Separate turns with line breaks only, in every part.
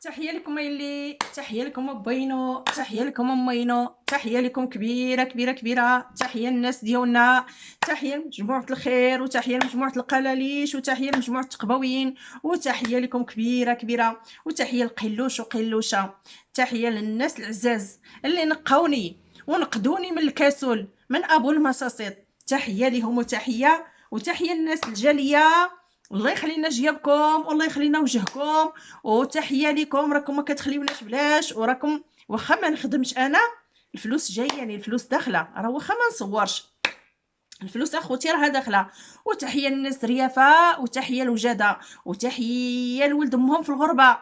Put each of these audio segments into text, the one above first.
تحيه لكم اللي تحيه لكم بينو، تحيه لكم مينو، تحيه لكم كبيره كبيره كبيره، تحيه للناس ديالنا، تحيه لمجموعه الخير، وتحيه لمجموعه القلاليش، وتحيه لمجموعه التقبويين، وتحيه لكم كبيره كبيره، وتحيه لقلوش وقلوشه، تحيه للناس العزاز اللي نقوني ونقدوني من الكسول من ابو المصاصيط، تحيه لهم وتحيه للناس الجاليه. الله يخلينا جيابكم والله يخلينا وجهكم، وتحيه لكم راكم ما كتخليوناش بلاش، وراكم واخا ما نخدمش انا الفلوس جايه، يعني الفلوس داخله، راه واخا ما نصورش الفلوس اخوتي راها داخله. وتحيه للناس ريافه، وتحيه لوجاده، وتحيه لولد امهم في الغربه،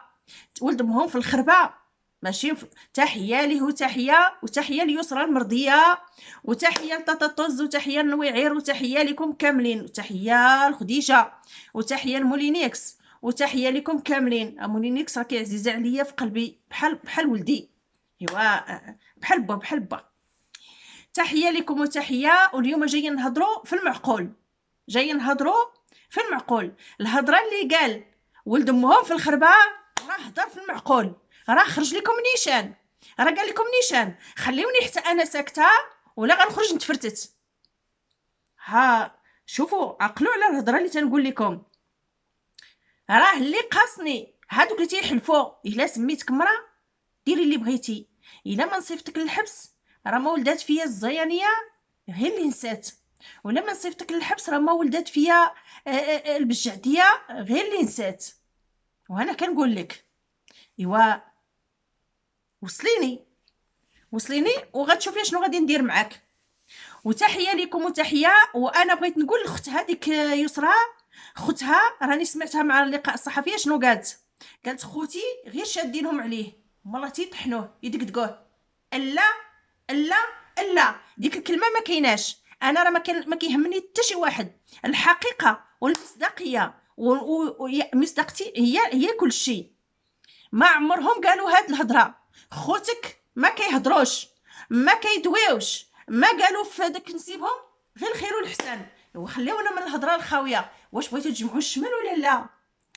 ولد امهم في الخربه، ماشي تحيه ليه، وتحيه ليسرى المرضيه، وتحيه لطاطا طز، وتحيه لنويعير، وتحيه لكم كاملين، وتحيه لخديجه، وتحيه لمولينيكس، وتحيه لكم كاملين. مولينيكس راكي عزيزه عليا في قلبي بحال ولدي، ايوا بحال با. تحيه لكم وتحيه. واليوم جايين نهضروا في المعقول، جايين نهضروا في المعقول. الهضره اللي قال ولد امهم في الخربه راه هضر في المعقول، راه خرج لكم نيشان، راه قال لكم نيشان خليوني حتى انا ساكته ولا غنخرج نتفرتت. ها شوفوا عقلوا على الهضره اللي تنقول لكم. راه اللي قاصني هادوك اللي تيحلفوا الا سميتك مرا ديري اللي بغيتي، الا ما نصيفتك للحبس راه ما ولدات فيا الزيانيه غير اللي نسات، ولا ما نصيفتك للحبس راه ما ولدات فيا البجعديه غير اللي نسات. وانا كنقول لك ايوا وصليني وغتشوفي شنو غادي ندير معاك. وتحيه لكم وتحيه. وانا بغيت نقول لاخت هذيك يسرى، خوتها راني سمعتها مع اللقاء الصحفي شنو قالت خوتي غير شادينهم عليه هما الله تيطحنوه يدقدقوه. الا الا الا ديك الكلمه ما كايناش. انا راه ما كيهمني حتى شي واحد، الحقيقه والمصداقيه ومصداقتي هي كل شيء. ما عمرهم قالوا هاد الهضره، خوتك ما كيهضروش ما كيدويوش، ما قالوا في داك نسيبهم غير الخير والحسن. وخليونا من الهضره الخاويه. واش بغيتو تجمعوا الشمل ولا لا؟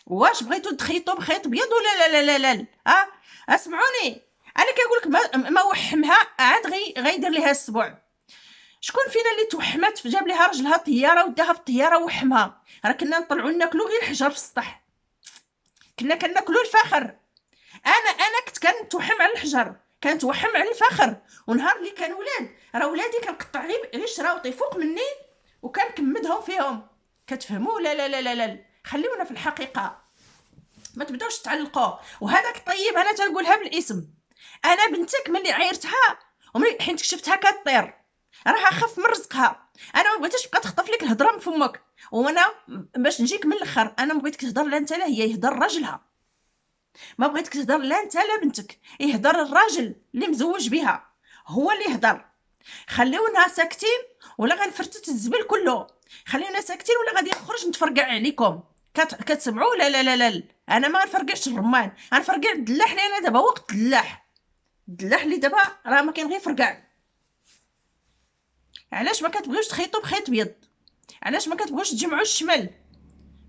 واش بغيتو تخيطوا بخيط ابيض ولا لا لا لا لا؟ اسمعوني انا كنقول لك ما وحمها عاد غيدير ليها السبوع. شكون فينا اللي توحمت جاب ليها رجلها طياره وداها في الطياره وحمها؟ راه كنا نطلعوا ناكلوا غير الحجر في السطح، كنا كناكلوا الفخر. انا كنت كنتوحم على الحجر، كنتوحم على الفخر. ونهار اللي كان ولاد راه ولادي كنقطع غير شراوطي فوق مني وكنكمدهم فيهم. كتفهموا؟ لا لا لا لا لا، خليونا في الحقيقه، ما تبداوش تعلقوا. وهذاك الطيب انا تنقولها بالاسم، انا بنتك ملي عيرتها وملي حين شفتها كطير راها خف من رزقها. انا ما بغيتش تبقى تخطف لك الهضره من فمك. وانا باش نجيك من الاخر، انا ما بغيتك تهضر لا انت لا هي، يهضر راجلها. ما بغيتك تهضر لا انت لا بنتك، يهضر الراجل اللي مزوج بها هو اللي يهضر. خليونا ساكتين ولا غنفرتت الزبل كله، خليونا ساكتين ولا غادي نخرج نتفرقع عليكم. كتسمعوا؟ لا لا لا لا، انا ما غنفرقعش الرمان، غنفرقع الدلاح اللي انا دابا وقت الدلاح اللي دابا راه ما كاين غير فرقع. علاش ما كتبغيوش تخيطوا بخيط ابيض؟ علاش ما كتبغيوش تجمعوا الشمل؟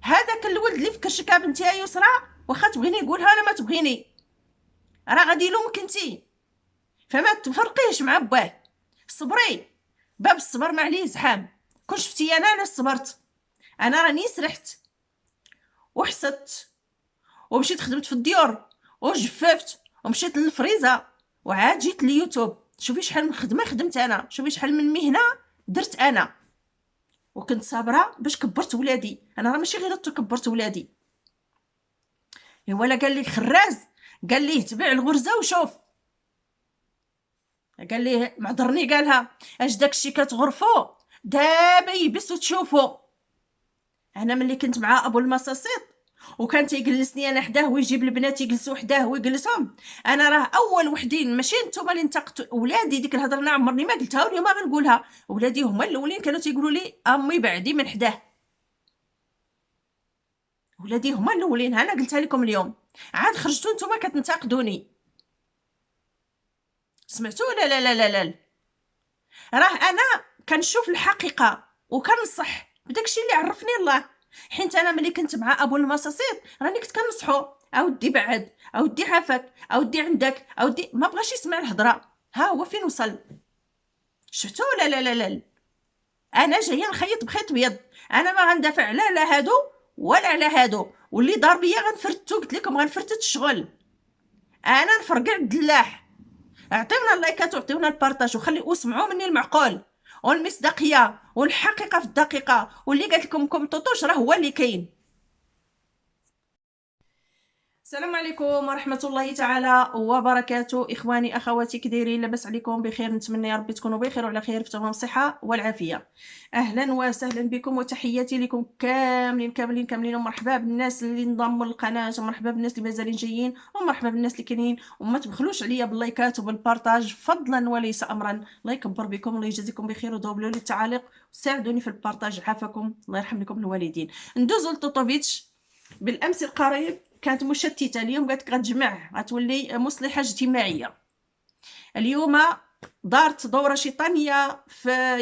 هذاك الولد اللي فكرشك بنتي يا يسرى، واخا تبغيني يقولها انا ما تبغيني راه غادي يلومك انتي، فما تفرقيش مع باه. صبري، باب الصبر ما عليه زحام. كون شفتي انا صبرت، انا راني سرحت وحسدت ومشيت خدمت في الديور وجففت ومشيت للفريزه وعاد جيت لليوتيوب. شوفي شحال من خدمه خدمت انا، شوفي شحال من مهنه درت انا، وكنت صابره باش كبرت ولادي. انا راه ماشي غير كبرت ولادي، ولا قال لي خراز قال لي تبع الغرزه وشوف، قال لي معذرني قالها اش داكشي كتغرفو دابا يبس وتشوفو. انا ملي كنت مع ابو المصاصيط وكان تيجلسني انا حداه ويجيب البنات يجلسوا حداه ويجلسهم، انا راه اول وحدين ماشي نتوما اللي انتقدتوا ولادي. ديك الهضره انا عمرني ما قلتها واليوم ما غنقولها. ولادي هما الاولين كانوا تيقولوا لي امي بعدي من حداه، ولادي هما الاولين. انا قلتها لكم اليوم، عاد خرجتوا نتوما كتنتقدوني. سمعتوا؟ لا لا لا لا لا، راه انا كنشوف الحقيقه وكنصح بداكشي اللي عرفني الله. حيت انا ملي كنت مع ابو المصاصيط راني كنت كنصحو، اودي بعد، اودي عافاك، اودي عندك، اودي ما بغاش يسمع الهضره. ها هو فين وصل؟ شفتوا؟ لا لا لا لا، انا جايه نخيط بخيط بيض. انا ما غندافع لا على هادو ولا على هادو، واللي دار بيا غنفرتو. قلت لكم غنفرتت الشغل. انا نفرقع الدلاح. اعطيونا اللايكات وعطيونا البارطاج وخليو اسمعوا مني المعقول والمصداقيه والحقيقه في الدقيقه. واللي قالت لكم طوطوش راه هو اللي كاين. السلام عليكم ورحمة الله تعالى وبركاته. إخواني أخواتي كديرين؟ لاباس عليكم بخير؟ نتمنى يا ربي تكونوا بخير وعلى خير في تمام الصحة والعافية. أهلا وسهلا بكم وتحياتي لكم كاملين كاملين كاملين، ومرحبا بالناس اللي انضموا للقناة، ومرحبا بالناس اللي مازالين جايين، ومرحبا بالناس اللي كاينين. وما تبخلوش عليا باللايكات وبالبارطاج فضلا وليس أمرا. الله يكبر بكم، الله يجازيكم بخير، ودوبلوا لي التعاليق وساعدوني في البارطاج. عافاكم الله يرحم لكم الوالدين. ندوزو لطوطوفيتش. بالامس القريب كانت مشتته، اليوم قالت غتجمع، غتولي مصلحه اجتماعيه. اليوم دارت دوره شيطانيه في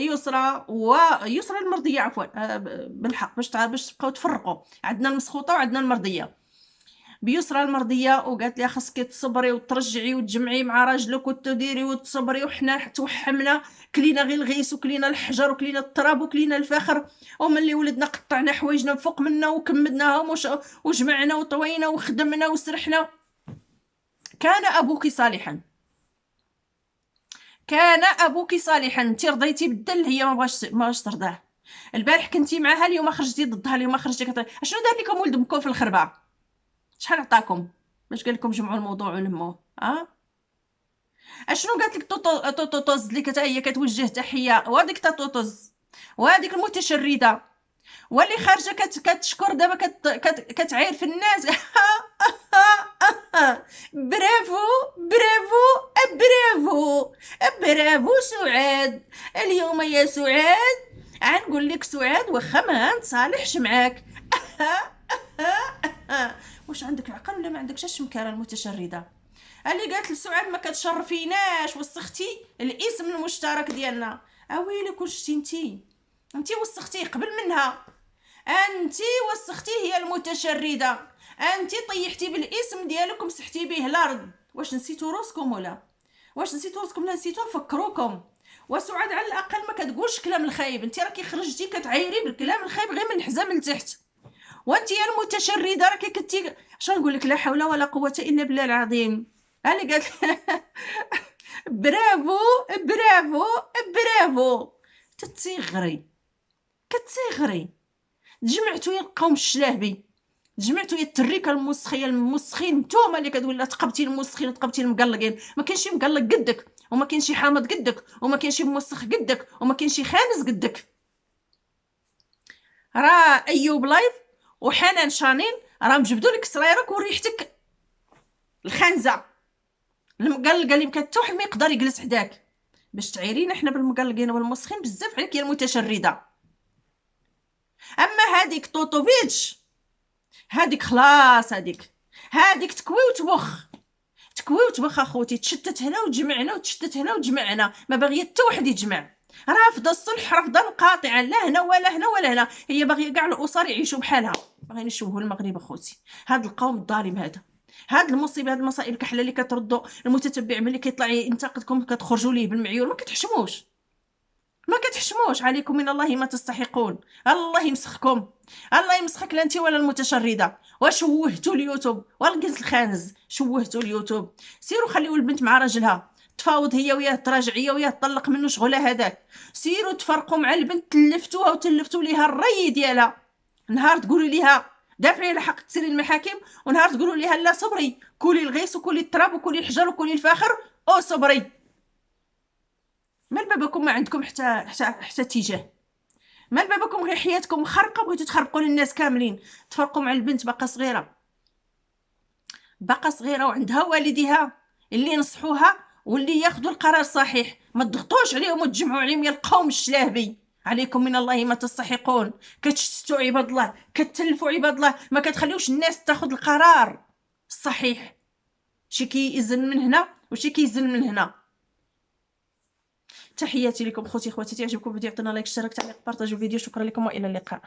يسرى المرضيه، عفوا بالحق، باش تبقاو تفرقوا. عندنا المسخوطه وعندنا المرضيه. بيسرى المرضيه وقالت لي خاصك تصبري وترجعي وتجمعي مع راجلك وتديري وتصبري، وحنا توحمنا، كلينا غير الغيس وكلينا الحجر وكلينا التراب وكلينا الفخر، وملي ولدنا قطعنا حوايجنا فوق منا وكمدناهم وجمعنا وطوينا وخدمنا وسرحنا. كان ابوك صالحا، كان ابوك صالحا. انت رضيتي بالدل، هي ما بغاش ترضاه. البارح كنتي معاها، اليوم خرجتي ضدها، اليوم خرجتي اشنو دار لكم ولد بكم في الخربه؟ شحال عطاكم باش قال لكم جمعوا الموضوع ونموه؟ اشنو قالت لك طوطوز اللي هي كتوجه تحيه؟ وهذيك طوطوز وهذيك المتشرده واللي خارجه كتشكر دابا كتعاير في الناس. برافو برافو برافو برافو سعاد. اليوم يا سعاد غنقول لك سعاد، واخا ما نتصالحش معاك. واش عندك العقل ولا ما عندكش الشمكاره المتشرده؟ اللي قالت لسعاد ما كتشرفيناش، وسختي الاسم المشترك ديالنا. اويلك وشتي انتي وسختيه قبل منها، انتي وسختيه هي المتشرده، انتي طيحتي بالاسم ديالك ومسحتي به الارض. واش نسيتو روسكم ولا واش نسيتو روسكم؟ لا نسيتو نفكروكم. وسعاد على الاقل ما كتقولش كلام الخايب، انتي راكي خرجتي كتعايري بالكلام الخايب غير من الحزام لتحت. وانتي يا المتشرده راكي كنتي شنو نقول لك، لا حول ولا قوه الا بالله العظيم. اللي قالت برافو برافو برافو. تتصيغري كتصيغري. تجمعتوا يا القوم الشلاهبي، تجمعتوا يا التريكه المسخيه المسخين، نتوما اللي كتقول تقبتي المسخين وتقبتي المقلقين. ما كاينش مقلق قدك، وما كاينش حامض قدك، وما كاينش موسخ قدك، وما كاينش خانز قدك. راه ايوب لايف وحنان شانين راه مجبدوا لك سرايرك وريحتك الخانزه. المقلقه اللي مكان حتى واحد ما يقدر يجلس حداك باش تعيرينا حنا بالمقلقين والمسخين. بزاف عليك يا المتشرده. اما هذيك طوطوفيتش هذيك خلاص، هذيك تكوي وتبخ، تكوي وتبخ اخوتي. تشتت هنا وتجمعنا وتشتت هنا وتجمعنا، ما باغيه حتى واحد يجمع. رافضه الصلح، رافضه قاطعا، لا هنا ولا هنا ولا هنا. هي باغيه كاع الاسر يعيشوا بحالها. باغيين يشوهوا المغرب اخوتي. هذا القوم الظالم، هاد المصيبه، هاد المصائب الكحله اللي كتردوا المتتبع ملي كيطلع ينتقدكم كتخرجوا ليه بالمعيور. ما كتحشموش، ما كتحشموش. عليكم من الله ما تستحقون. الله يمسخكم، الله يمسخك لا انت ولا المتشرده. وشوهتوا اليوتيوب والقز الخانز، شوهتوا اليوتيوب. سيروا خليوا البنت مع راجلها تفاوض هي وياه، تراجع هي وياه، تطلق منه شغلها هذاك. سيروا تفرقوا مع البنت، تلفتوها وتلفتوا ليها الري ديالها. نهار تقولوا ليها دافعي على حق تسيري المحاكم، ونهار تقولوا ليها لا صبري، كولي الغيس وكولي التراب وكولي الحجر وكولي الفاخر او صبري. مال بابكم ما عندكم حتى اتجاه؟ مال بابكم غير حياتكم خرقه، بغيتو تخرقوا للناس كاملين. تفرقوا مع البنت باقا صغيره، باقا صغيره وعندها والديها اللي ينصحوها واللي ياخذوا القرار الصحيح. ما تضغطوش عليهم وتجمعوا عليهم يا القوم الشلاهبي. عليكم من الله ما تستحقون. كتشتتوا عباد الله، كتلفوا عباد الله، ما كتخليوش الناس تاخذ القرار الصحيح. شي كيزن من هنا وشي كيزن من هنا. تحياتي لكم خوتي خواتاتي. عجبكم الفيديو عطينا لايك، اشتراك، تعليق، بارطاجوا الفيديو. شكرا لكم والى اللقاء.